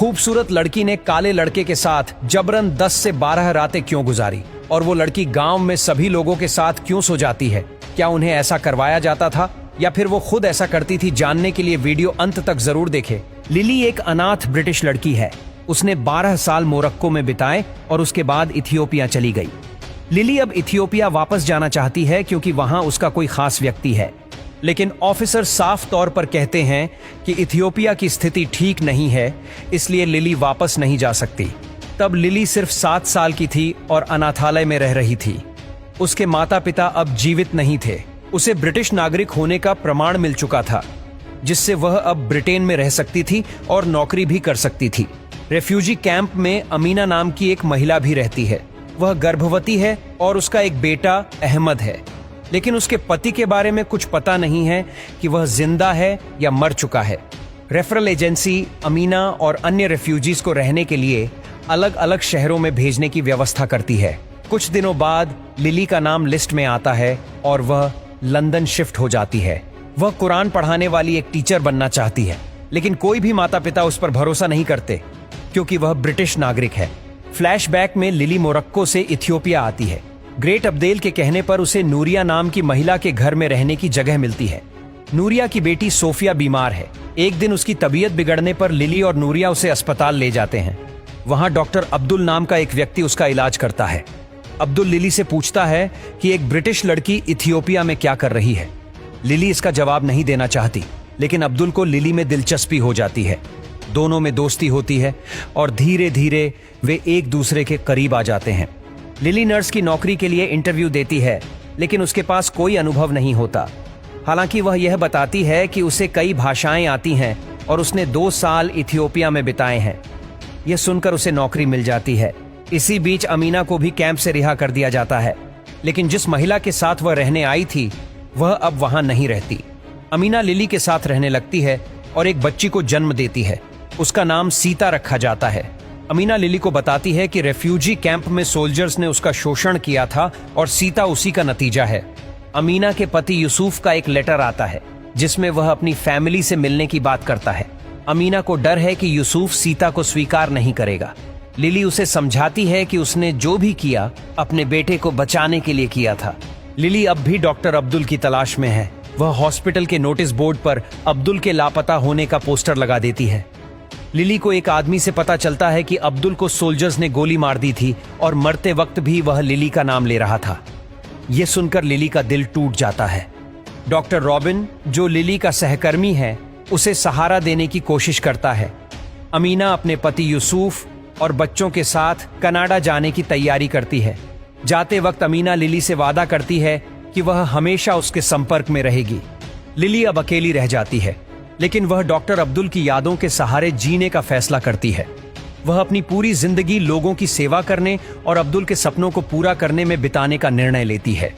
खूबसूरत लड़की ने काले लड़के के साथ जबरन 10 से 12 रातें क्यों गुजारी और वो लड़की गांव में सभी लोगों के साथ क्यों सो जाती है? क्या उन्हें ऐसा करवाया जाता था या फिर वो खुद ऐसा करती थी? जानने के लिए वीडियो अंत तक जरूर देखें। लिली एक अनाथ ब्रिटिश लड़की है। उसने 12 साल मोरक्को में बिताए और उसके बाद इथियोपिया चली गई। लिली अब इथियोपिया वापस जाना चाहती है क्योंकि वहां उसका कोई खास व्यक्ति है, लेकिन ऑफिसर साफ तौर पर कहते हैं कि इथियोपिया की स्थिति ठीक नहीं है, इसलिए लिली वापस नहीं जा सकती। तब लिली सिर्फ 7 साल की थी और अनाथालय में रह रही थी। उसके माता पिता अब जीवित नहीं थे। उसे ब्रिटिश नागरिक होने का प्रमाण मिल चुका था, जिससे वह अब ब्रिटेन में रह सकती थी और नौकरी भी कर सकती थी। रेफ्यूजी कैंप में अमीना नाम की एक महिला भी रहती है। वह गर्भवती है और उसका एक बेटा अहमद है, लेकिन उसके पति के बारे में कुछ पता नहीं है कि वह जिंदा है या मर चुका है। रेफरल एजेंसी अमीना और अन्य रेफ्यूजीज को रहने के लिए अलग अलग शहरों में भेजने की व्यवस्था करती है। कुछ दिनों बाद लिली का नाम लिस्ट में आता है और वह लंदन शिफ्ट हो जाती है। वह कुरान पढ़ाने वाली एक टीचर बनना चाहती है, लेकिन कोई भी माता पिता उस पर भरोसा नहीं करते क्योंकि वह ब्रिटिश नागरिक है। फ्लैशबैक में लिली मोरक्को से इथियोपिया आती है। ग्रेट अब्देल के कहने पर उसे नूरिया नाम की महिला के घर में रहने की जगह मिलती है। नूरिया की बेटी सोफिया बीमार है। एक दिन उसकी तबीयत बिगड़ने पर लिली और नूरिया उसे अस्पताल ले जाते हैं। वहां डॉक्टर अब्दुल नाम का एक व्यक्ति उसका इलाज करता है। अब्दुल लिली से पूछता है कि एक ब्रिटिश लड़की इथियोपिया में क्या कर रही है। लिली इसका जवाब नहीं देना चाहती, लेकिन अब्दुल को लिली में दिलचस्पी हो जाती है। दोनों में दोस्ती होती है और धीरे धीरे वे एक दूसरे के करीब आ जाते हैं। लिली नर्स की नौकरी के लिए इंटरव्यू देती है, लेकिन उसके पास कोई अनुभव नहीं होता। हालांकि वह यह बताती है कि उसे कई भाषाएं आती हैं और उसने 2 साल इथियोपिया में बिताए हैं। यह सुनकर उसे नौकरी मिल जाती है। इसी बीच अमीना को भी कैंप से रिहा कर दिया जाता है, लेकिन जिस महिला के साथ वह रहने आई थी वह अब वहां नहीं रहती। अमीना लिली के साथ रहने लगती है और एक बच्ची को जन्म देती है। उसका नाम सीता रखा जाता है। अमीना लिली को बताती है कि रेफ्यूजी कैंप में सोल्जर्स ने उसका शोषण किया था और सीता उसी का नतीजा है। अमीना के पति यूसुफ का एक लेटर आता है जिसमें वह अपनी फैमिली से मिलने की बात करता है। अमीना को डर है कि यूसुफ सीता को स्वीकार नहीं करेगा। लिली उसे समझाती है कि उसने जो भी किया अपने बेटे को बचाने के लिए किया था। लिली अब भी डॉक्टर अब्दुल की तलाश में है। वह हॉस्पिटल के नोटिस बोर्ड पर अब्दुल के लापता होने का पोस्टर लगा देती है। लिली को एक आदमी से पता चलता है कि अब्दुल को सोल्जर्स ने गोली मार दी थी और मरते वक्त भी वह लिली का नाम ले रहा था। यह सुनकर लिली का दिल टूट जाता है। डॉक्टर रॉबिन, जो लिली का सहकर्मी है, उसे सहारा देने की कोशिश करता है। अमीना अपने पति यूसुफ और बच्चों के साथ कनाडा जाने की तैयारी करती है। जाते वक्त अमीना लिली से वादा करती है कि वह हमेशा उसके संपर्क में रहेगी। लिली अब अकेली रह जाती है, लेकिन वह डॉक्टर अब्दुल की यादों के सहारे जीने का फैसला करती है। वह अपनी पूरी जिंदगी लोगों की सेवा करने और अब्दुल के सपनों को पूरा करने में बिताने का निर्णय लेती है।